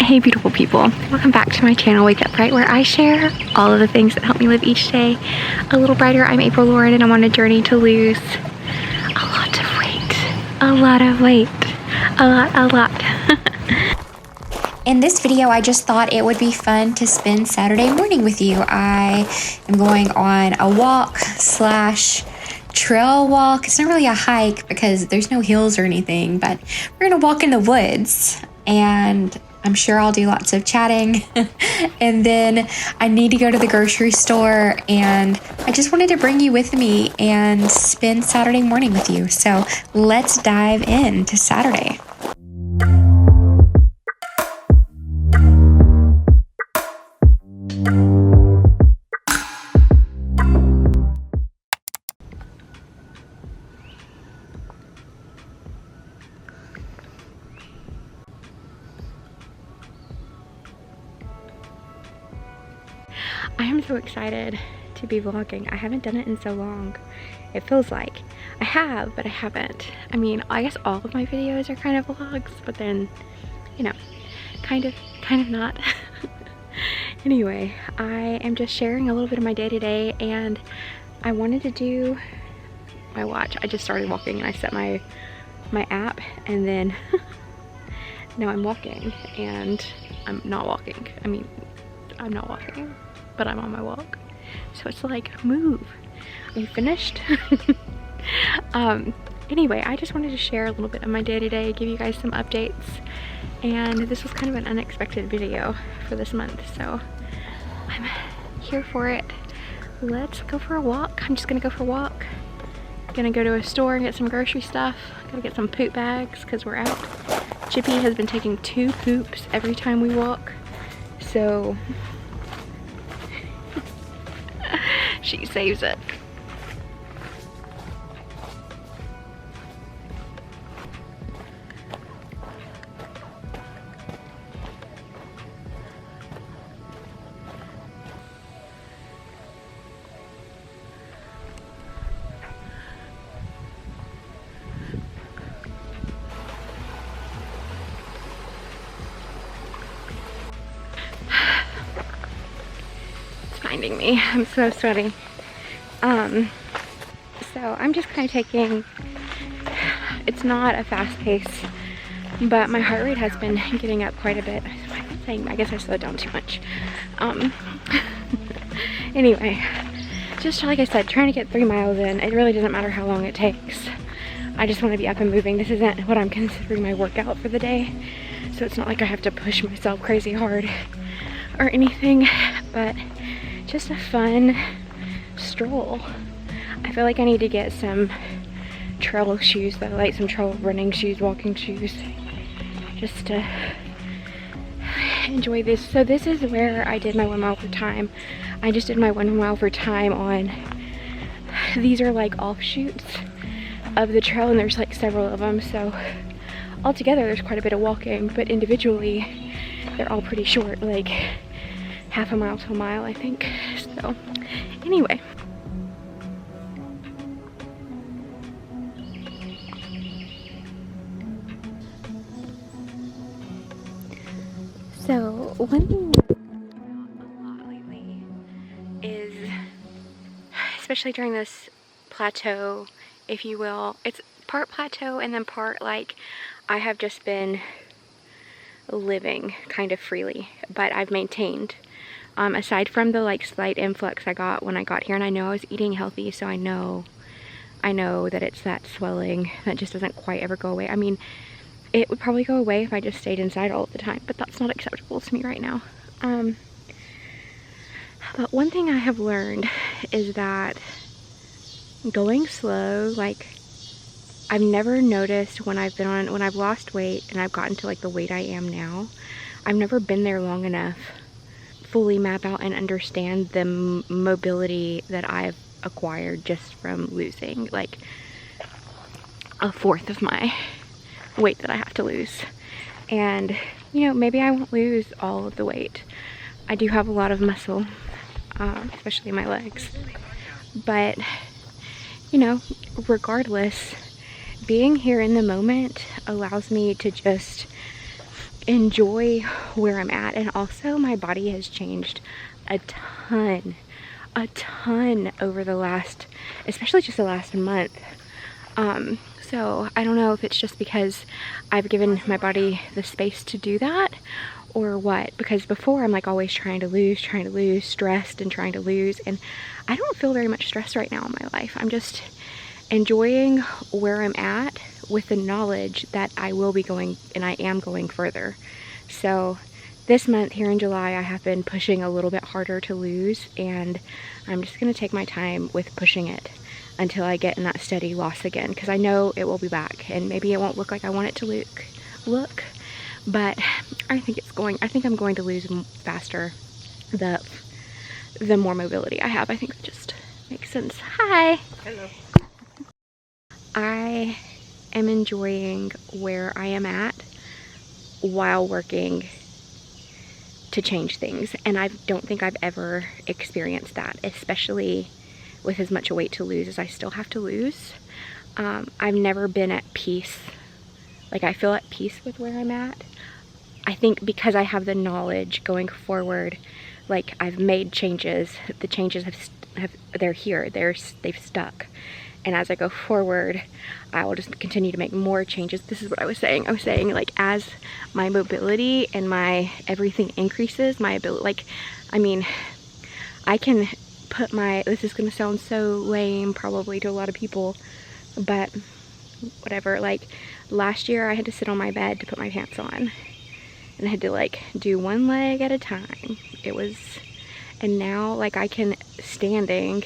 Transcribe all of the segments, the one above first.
Hey beautiful people, welcome back to my channel Wake Up Bright, where I share all of the things that help me live each day a little brighter. I'm April Lauren and I'm on a journey to lose a lot of weight. A lot. In this video, I just thought it would be fun to spend Saturday morning with you. I am going on a walk slash trail walk. It's not really a hike because there's no hills or anything, but we're gonna walk in the woods, and I'm sure I'll do lots of chatting. And then I need to go to the grocery store, and I just wanted to bring you with me and spend Saturday morning with you. So let's dive into Saturday. I am so excited to be vlogging. I haven't done it in so long. It feels like I have, but I haven't. I mean, I guess all of my videos are kind of vlogs, but then, you know, kind of not. Anyway, I am just sharing a little bit of my day-to-day, and I wanted to do my watch. I just started walking and I set my app, and then now I'm walking, and I'm not walking. I mean, I'm not walking, but I'm on my walk. So it's like, move. Are you finished? Anyway, I just wanted to share a little bit of my day-to-day, give you guys some updates. And this was kind of an unexpected video for this month, so I'm here for it. Let's go for a walk. I'm just gonna go for a walk. Gonna go to a store and get some grocery stuff. Gotta get some poop bags because we're out. Chippy has been taking 2 poops every time we walk, so she saves it. It's finding me. I'm so sweaty. So I'm just kind of taking, it's not a fast pace, but my heart rate has been getting up quite a bit. I guess I slowed down too much. Anyway, just like I said, trying to get 3 miles in. It really doesn't matter how long it takes. I just want to be up and moving. This isn't what I'm considering my workout for the day, so it's not like I have to push myself crazy hard or anything, but just a fun stroll. I feel like I need to get some trail shoes though, like some trail running shoes, walking shoes, just to enjoy this. So this is where I did my 1 mile per time. I just did my 1 mile per time on, these are like offshoots of the trail, and there's like several of them, so altogether there's quite a bit of walking, but individually they're all pretty short, like half a mile to a mile, I think. So anyway, so one thing I've been talking about a lot lately is, especially during this plateau, if you will, it's part plateau and then part like I have just been living kind of freely, but I've maintained. Aside from the like slight influx I got when I got here, and I know I was eating healthy, so I know that it's that swelling that just doesn't quite ever go away. I mean, it would probably go away if I just stayed inside all the time, but that's not acceptable to me right now. But one thing I have learned is that going slow, like I've never noticed when I've lost weight and I've gotten to like the weight I am now, I've never been there long enough fully map out and understand the mobility that I've acquired just from losing like 1/4 of my weight that I have to lose. And you know, maybe I won't lose all of the weight. I do have a lot of muscle, especially my legs, but you know, regardless, being here in the moment allows me to just enjoy where I'm at. And also my body has changed a ton over the last, especially just the last month. So I don't know if it's just because I've given my body the space to do that or what, because before I'm like always trying to lose, stressed and trying to lose, and I don't feel very much stress right now in my life. I'm just enjoying where I'm at with the knowledge that I will be going, and I am going further. So this month here in July, I have been pushing a little bit harder to lose, and I'm just going to take my time with pushing it until I get in that steady loss again, because I know it will be back, and maybe it won't look like I want it to look, but I think I'm going to lose faster the more mobility I have. I think it just makes sense. Hi. Hello. I am enjoying where I am at while working to change things, and I don't think I've ever experienced that, especially with as much weight to lose as I still have to lose. I've never been at peace. Like, I feel at peace with where I'm at. I think because I have the knowledge going forward, like, I've made changes. The changes they're here. They've stuck. And as I go forward, I will just continue to make more changes. This is what I was saying. I was saying, like, as my mobility and my everything increases, my ability, like, I mean, I can put my, this is gonna sound so lame probably to a lot of people, but whatever. Like, last year I had to sit on my bed to put my pants on, and I had to like do one leg at a time. And now, like, I can standing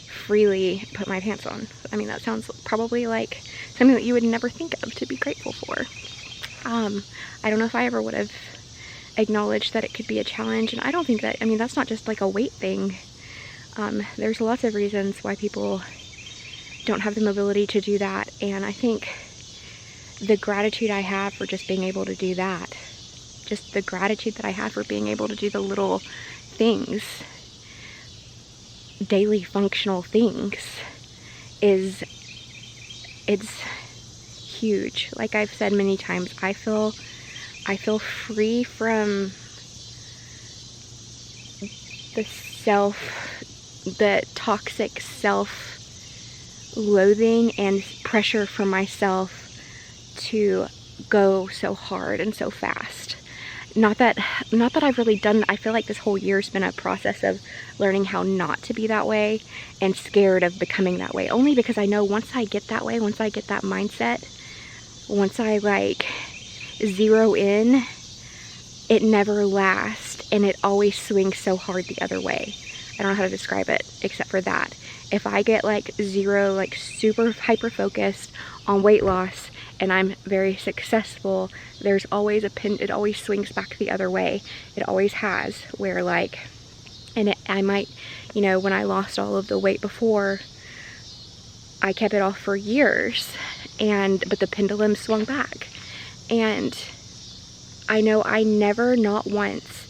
freely put my pants on. I mean, that sounds probably like something that you would never think of to be grateful for. I don't know if I ever would have acknowledged that it could be a challenge, and I don't think that, I mean, that's not just like a weight thing. There's lots of reasons why people don't have the mobility to do that, and I think the gratitude I have for just being able to do that, just the gratitude that I have for being able to do the little things, daily functional things, it's huge. Like I've said many times, I feel free from the toxic self-loathing and pressure for myself to go so hard and so fast. Not that I've really done, I feel like this whole year's been a process of learning how not to be that way, and scared of becoming that way, only because I know once I get that way, once I get that mindset, once I like zero in, it never lasts, and it always swings so hard the other way. I don't know how to describe it except for that. If I get like zero, like super hyper focused on weight loss, and I'm very successful, there's always it always swings back the other way. It always has, where like, and I might, you know, when I lost all of the weight before, I kept it off for years, but the pendulum swung back. And I know I never, not once,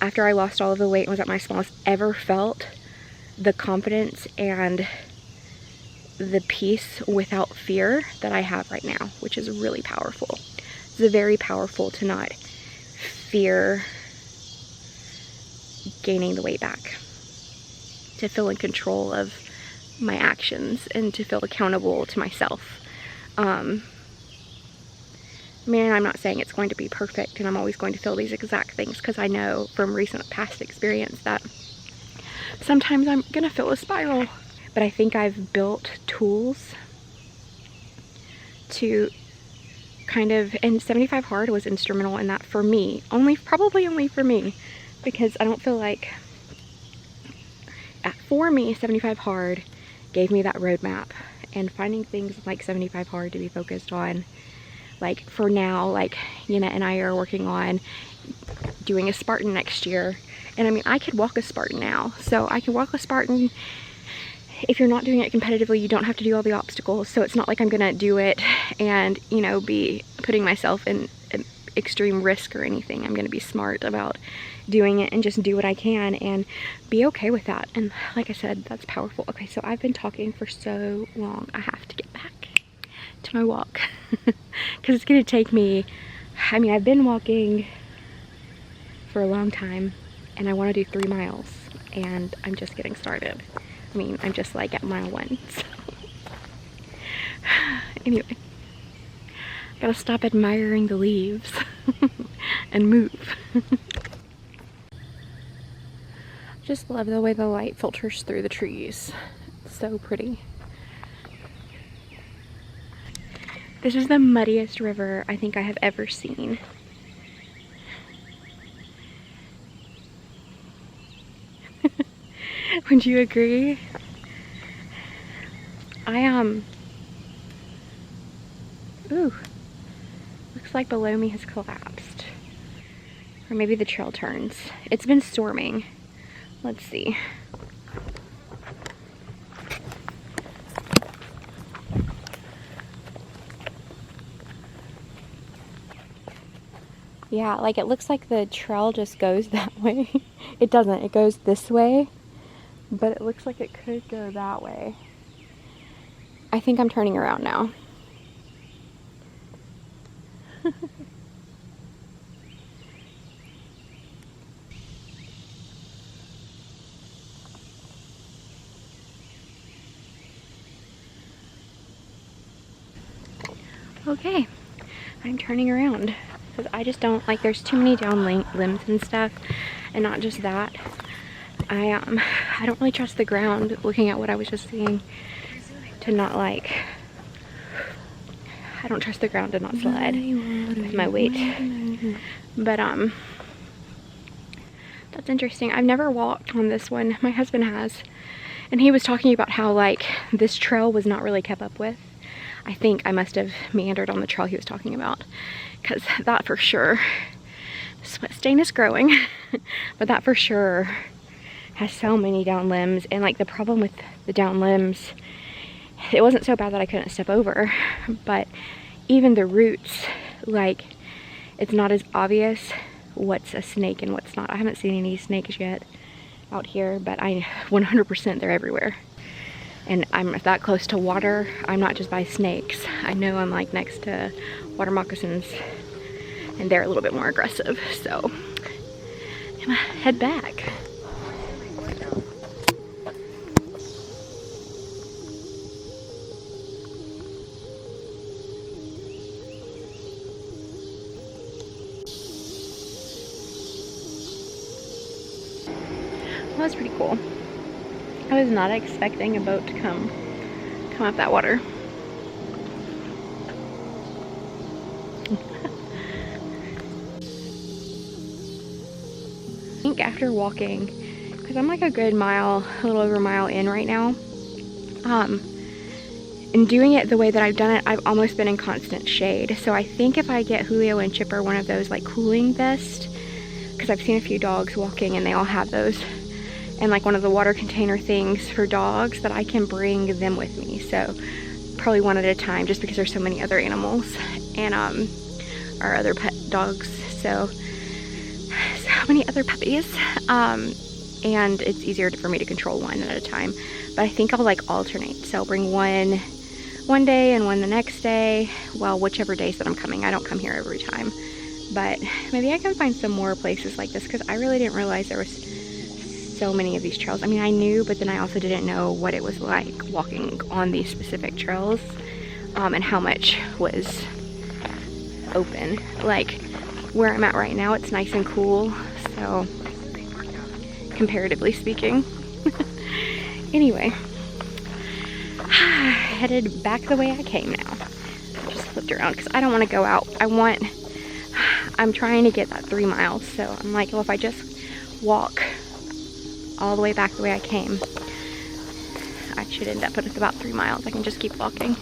after I lost all of the weight and was at my smallest, ever felt the confidence and the peace without fear that I have right now, which is really powerful. It's very powerful to not fear gaining the weight back, to feel in control of my actions, and to feel accountable to myself. I mean, I'm not saying it's going to be perfect and I'm always going to feel these exact things, because I know from recent past experience that sometimes I'm gonna feel a spiral. But I think I've built tools to kind of, and 75 Hard was instrumental in that for me, probably only for me, because I don't feel like, for me, 75 Hard gave me that roadmap, and finding things like 75 Hard to be focused on. Like for now, like Yenna and I are working on doing a Spartan next year, and I mean, I could walk a Spartan now, so I can walk a Spartan. If you're not doing it competitively, you don't have to do all the obstacles, so it's not like I'm gonna do it and, you know, be putting myself in extreme risk or anything. I'm gonna be smart about doing it and just do what I can and be okay with that. And like I said, that's powerful. Okay, so I've been talking for so long. I have to get back to my walk because it's gonna take me I mean, I've been walking for a long time and I want to do 3 miles and I'm just getting started. I mean, I'm just like at mile 1. So. Anyway, gotta stop admiring the leaves and move. Just love the way the light filters through the trees. It's so pretty. This is the muddiest river I think I have ever seen. Would you agree? Ooh, looks like below me has collapsed. Or maybe the trail turns. It's been storming. Let's see. Yeah, like it looks like the trail just goes that way. It doesn't, it goes this way, but it looks like it could go that way. I think I'm turning around now. Okay, I'm turning around because I just don't like, there's too many down limbs and stuff, and not just that. I don't really trust the ground, looking at what I was just seeing, to not like, I don't trust the ground to not slide with my weight. But that's interesting. I've never walked on this one. My husband has, and he was talking about how like this trail was not really kept up with. I think I must have meandered on the trail he was talking about, because that for sure, sweat stain is growing, but that for sure has so many down limbs. And like the problem with the down limbs, it wasn't so bad that I couldn't step over, but even the roots, like it's not as obvious what's a snake and what's not. I haven't seen any snakes yet out here, but I 100% they're everywhere. And I'm that close to water, I'm not just by snakes. I know I'm like next to water moccasins and they're a little bit more aggressive. So I'm gonna head back. Well, that's pretty cool. I was not expecting a boat to come up that water. I think after walking, because I'm like a good mile, a little over a mile in right now, and doing it the way that I've done it, I've almost been in constant shade. So I think if I get Julio and Chipper one of those like cooling vests, because I've seen a few dogs walking and they all have those, and like one of the water container things for dogs, that I can bring them with me. So probably one at a time, just because there's so many other animals and our other pet dogs. So many other puppies. And it's easier for me to control one at a time. But I think I'll like alternate. So I'll bring one day and one the next day. Well, whichever days that I'm coming. I don't come here every time. But maybe I can find some more places like this, because I really didn't realize there was so many of these trails. I mean, I knew, but then I also didn't know what it was like walking on these specific trails, and how much was open. Like where I'm at right now, it's nice and cool, so comparatively speaking. Anyway, headed back the way I came now. I just flipped around because I don't want to go out. I'm trying to get that 3 miles, so I'm like, well, if I just walk all the way back the way I came, I should end up with about 3 miles. I can just keep walking.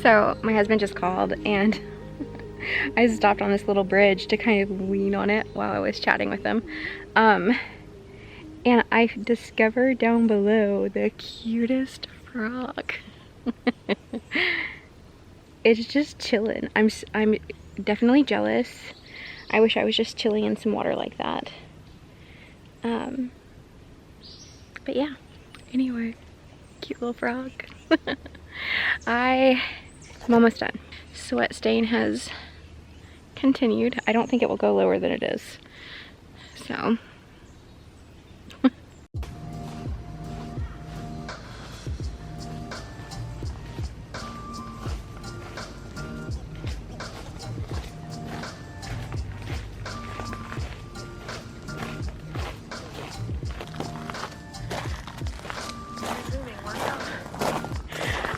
So my husband just called and I stopped on this little bridge to kind of lean on it while I was chatting with him. And I discovered down below the cutest frog. It's just chilling. I'm definitely jealous. I wish I was just chilling in some water like that. But yeah, anyway, cute little frog. I'm almost done. Sweat stain has continued. I don't think it will go lower than it is. So.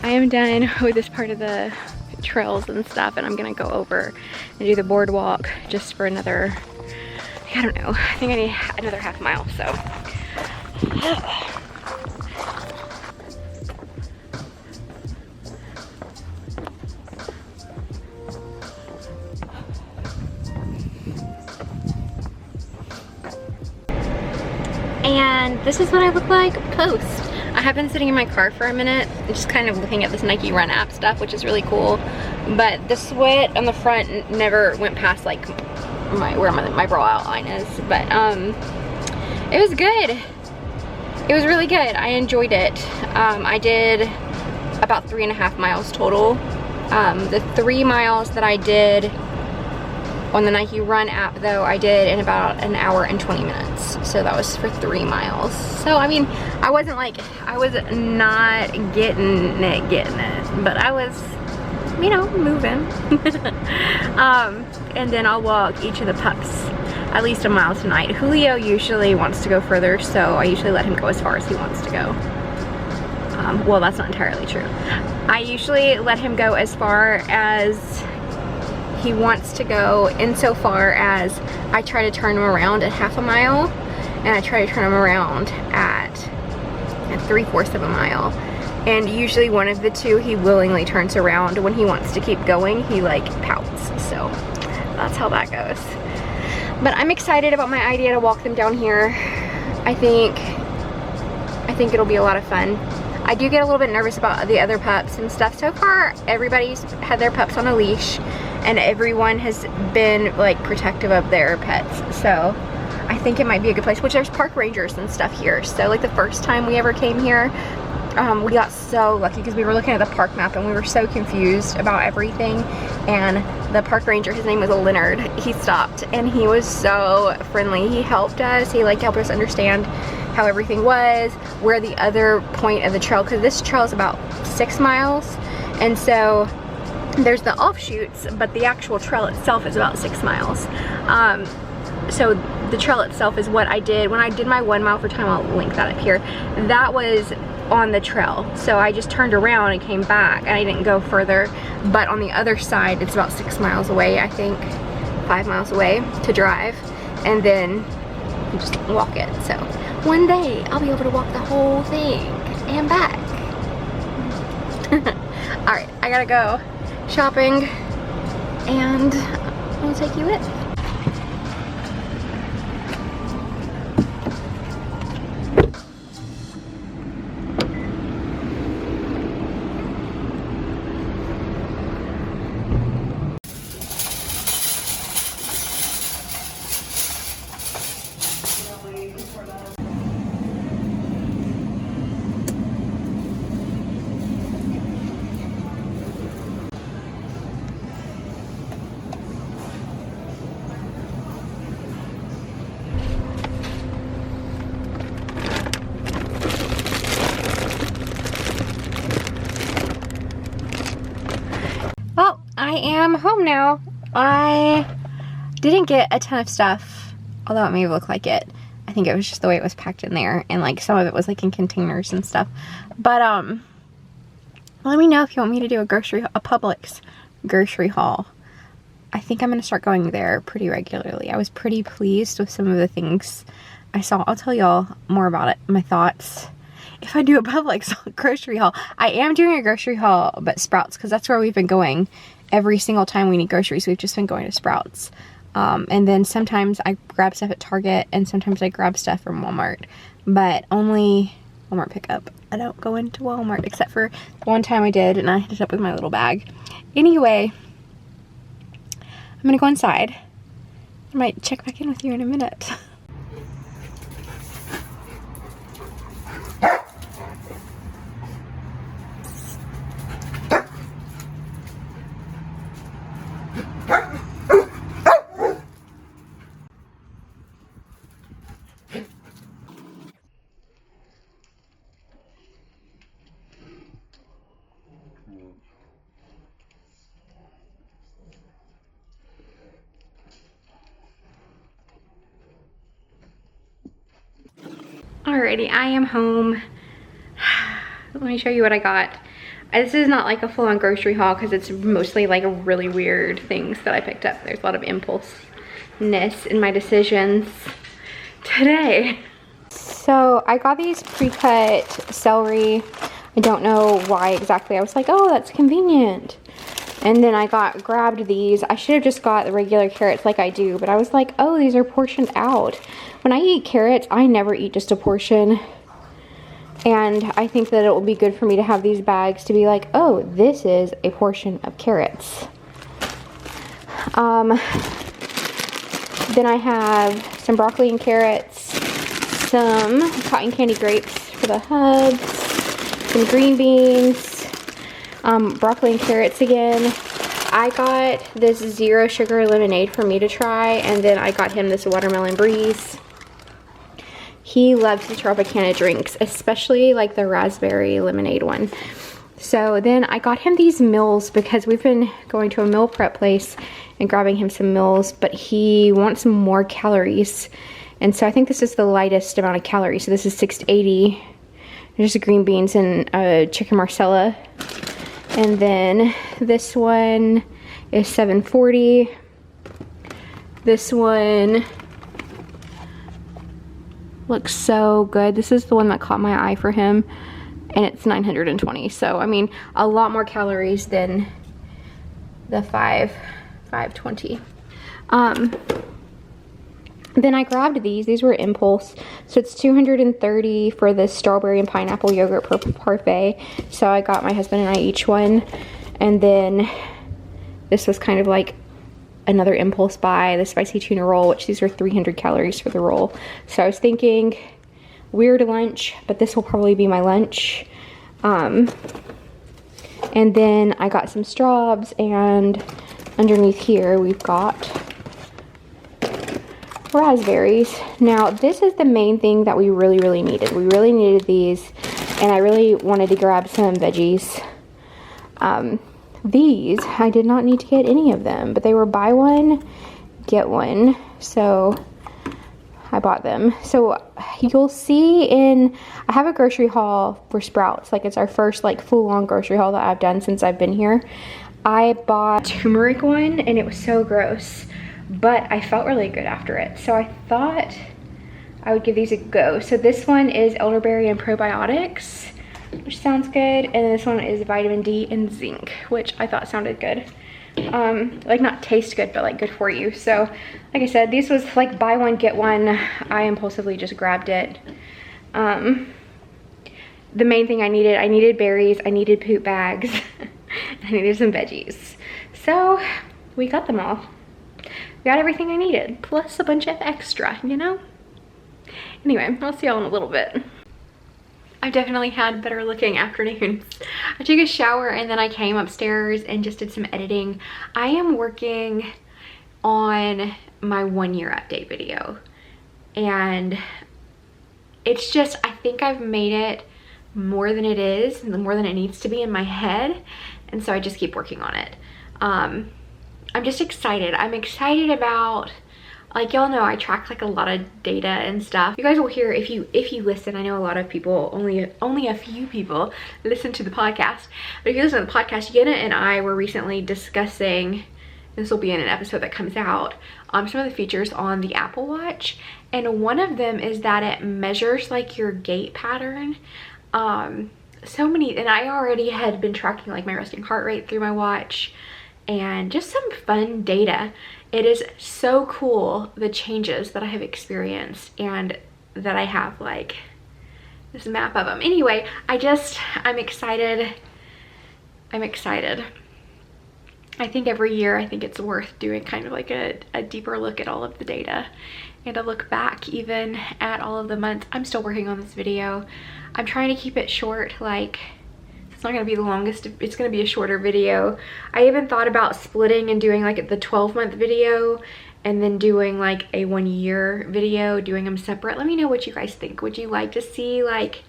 I am done with this part of the trails and stuff, and I'm gonna go over and do the boardwalk just for another, I don't know, I think I need another half mile, so. And this is what I look like post. I have been sitting in my car for a minute, just kind of looking at this Nike Run app stuff, which is really cool. But the sweat on the front never went past like where my brow outline is. But it was good. It was really good. I enjoyed it. I did about 3.5 miles total. The 3 miles that I did on the Nike Run app though, I did in about 1 hour and 20 minutes. So that was for 3 miles. So I mean, I was not getting it, but I was, you know, moving. And then I'll walk each of the pups at least 1 mile tonight. Julio usually wants to go further, so I usually let him go as far as he wants to go. Well, that's not entirely true. I usually let him go as far as he wants to go, insofar as I try to turn him around at 1/2 mile, and I try to turn him around at 3/4 of a mile. And usually one of the two he willingly turns around. When he wants to keep going, he like pouts. So that's how that goes. But I'm excited about my idea to walk them down here. I think it'll be a lot of fun. I do get a little bit nervous about the other pups and stuff. So far, everybody's had their pups on a leash, and everyone has been like protective of their pets. So I think it might be a good place, which there's park rangers and stuff here. So like the first time we ever came here, we got so lucky because we were looking at the park map and we were so confused about everything. And the park ranger, his name was Leonard, he stopped and he was so friendly. He helped us, he like helped us understand how everything was, where the other point of the trail, because this trail is about 6 miles. And so there's the offshoots, but the actual trail itself is about 6 miles. So the trail itself is what I did when I did my 1 mile for time. I'll link that up here. That was on the trail, so I just turned around and came back, and I didn't go further. But on the other side, it's about 6 miles away, I think 5 miles away to drive, and then you just walk it. So one day I'll be able to walk the whole thing and back. All right, I gotta go shopping, and I'll take you with. Well, I am home now. I didn't get a ton of stuff, although it may look like it. I think it was just the way it was packed in there, and like some of it was like in containers and stuff. But let me know if you want me to do a Publix grocery haul. I think I'm gonna start going there pretty regularly. I was pretty pleased with some of the things I saw. I'll tell y'all more about it, my thoughts, if I do a Publix grocery haul. I am doing a grocery haul, but Sprouts, because that's where we've been going, every single time we need groceries, we've just been going to Sprouts. And then sometimes I grab stuff at Target, and sometimes I grab stuff from Walmart, but only Walmart pickup. I don't go into Walmart, except for the one time I did, and I ended up with my little bag. Anyway, I'm gonna go inside. I might check back in with you in a minute. Alrighty, I am home. Let me show you what I got. This is not like a full-on grocery haul because it's mostly like really weird things that I picked up. There's a lot of impulsiveness in my decisions today. So I got these pre-cut celery. I don't know why exactly. I was like, oh, that's convenient. And then I grabbed these. I should have just got the regular carrots like I do, but I was like, oh, these are portioned out. When I eat carrots, I never eat just a portion. And I think that it will be good for me to have these bags to be like, oh, this is a portion of carrots. Then I have some broccoli and carrots, some cotton candy grapes for the hubs, some green beans, broccoli and carrots again. I got this 0 sugar lemonade for me to try, and then I got him this watermelon breeze. He loves the Tropicana drinks, especially like the raspberry lemonade one. So then I got him these meals because we've been going to a meal prep place and grabbing him some meals, but he wants some more calories. And so I think this is the lightest amount of calories. So this is 680. There's green beans and chicken marsala. And then this one is 740. This one looks so good. This is the one that caught my eye for him, and it's 920. So I mean, a lot more calories than the 520. Then I grabbed these were impulse, so it's 230 for the strawberry and pineapple yogurt parfait. So I got my husband and I each one. And then this was kind of like another impulse buy, the spicy tuna roll, which these are 300 calories for the roll. So I was thinking weird lunch, but this will probably be my lunch. And then I got some straws, and underneath here we've got raspberries. Now this is the main thing that we really needed. We really needed these, and I really wanted to grab some veggies. These, I did not need to get any of them, but they were buy one, get one. So I bought them. So you'll see I have a grocery haul for Sprouts. Like, it's our first like full-on grocery haul that I've done since I've been here. I bought turmeric one, and it was so gross, but I felt really good after it. So I thought I would give these a go. So this one is elderberry and probiotics, which sounds good. And this one is vitamin D and zinc, which I thought sounded good. Like, not taste good, but like good for you. So like I said, these was like buy one, get one. I impulsively just grabbed it. The main thing I needed berries, I needed poop bags, I needed some veggies. So we got them all. We got everything I needed, plus a bunch of extra, you know? Anyway, I'll see y'all in a little bit. I've definitely had better looking afternoons. I took a shower and then I came upstairs and just did some editing. I am working on my 1-year update video, and it's just, I think I've made it more than it is, more than it needs to be in my head, and so I just keep working on it. I'm just excited. I'm excited about, like, y'all know I track like a lot of data and stuff. You guys will hear, if you listen, I know a lot of people, only a few people listen to the podcast, but if you listen to the podcast, Yenna and I were recently discussing, this will be in an episode that comes out, some of the features on the Apple Watch, and one of them is that it measures like your gait pattern. So many, and I already had been tracking like my resting heart rate through my watch, and just some fun data. It is so cool, the changes that I have experienced, and that I have like this map of them. Anyway, I'm excited. I'm excited. I think every year, I think it's worth doing kind of like a deeper look at all of the data, and a look back even at all of the months. I'm still working on this video. I'm trying to keep it short. Like, it's not gonna be the longest, it's gonna be a shorter video. I even thought about splitting and doing like the 12-month video and then doing like a 1-year video, doing them separate. Let me know what you guys think. Would you like to see like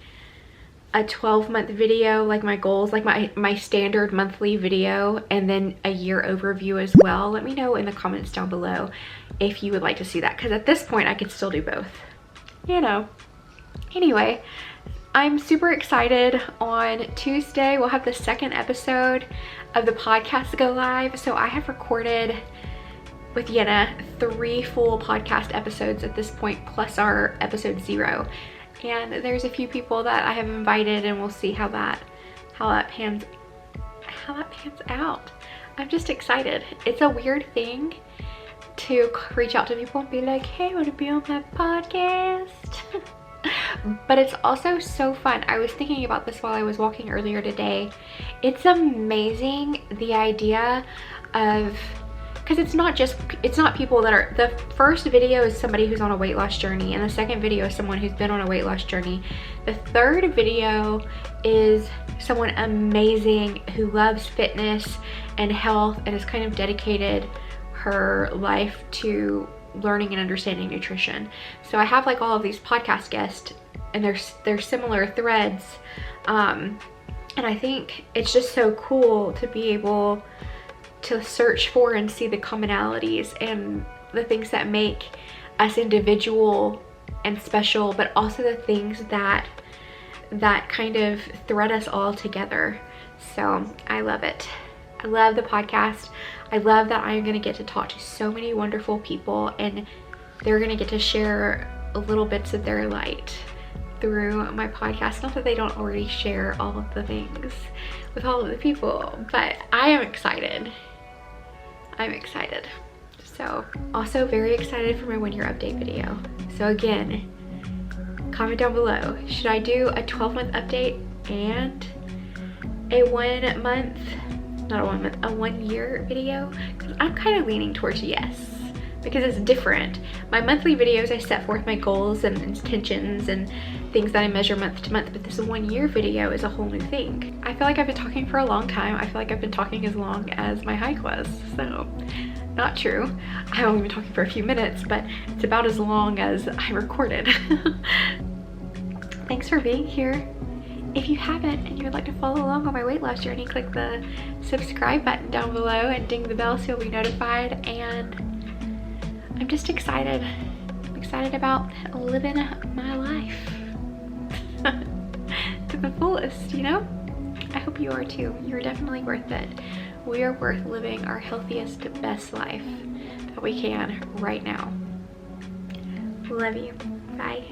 a 12-month video, like my goals, like my standard monthly video, and then a year overview as well? Let me know in the comments down below if you would like to see that, because at this point I could still do both, you know. Anyway, I'm super excited. On Tuesday we'll have the 2nd episode of the podcast go live. So I have recorded with Yenna 3 full podcast episodes at this point, plus our episode 0. And there's a few people that I have invited, and we'll see how that pans out. I'm just excited. It's a weird thing to reach out to people and be like, hey, want to be on my podcast? But it's also so fun. I was thinking about this while I was walking earlier today. It's amazing, the idea of, because it's not people that are, the first video is somebody who's on a weight loss journey, and the second video is someone who's been on a weight loss journey. The third video is someone amazing who loves fitness and health and has kind of dedicated her life to learning and understanding nutrition. So I have like all of these podcast guests, and there's similar threads, and I think it's just so cool to be able to search for and see the commonalities and the things that make us individual and special, but also the things that kind of thread us all together. So I love it. I love the podcast. I love that I'm gonna get to talk to so many wonderful people, and they're gonna get to share little bits of their light through my podcast. Not that they don't already share all of the things with all of the people, but I am excited. I'm excited. So also very excited for my 1-year update video. So again, comment down below, should I do a 12-month update and a 1-year video? Because I'm kind of leaning towards yes, because it's different. My monthly videos, I set forth my goals and intentions and things that I measure month to month, but this 1-year video is a whole new thing. I feel like I've been talking for a long time. I feel like I've been talking as long as my hike was, so not true. I've only been talking for a few minutes, but it's about as long as I recorded. Thanks for being here. If you haven't and you would like to follow along on my weight loss journey, click the subscribe button down below and ding the bell so you'll be notified. And I'm just excited. I'm excited about living my life to the fullest, you know? I hope you are too. You're definitely worth it. We are worth living our healthiest, best life that we can right now. Love you. Bye.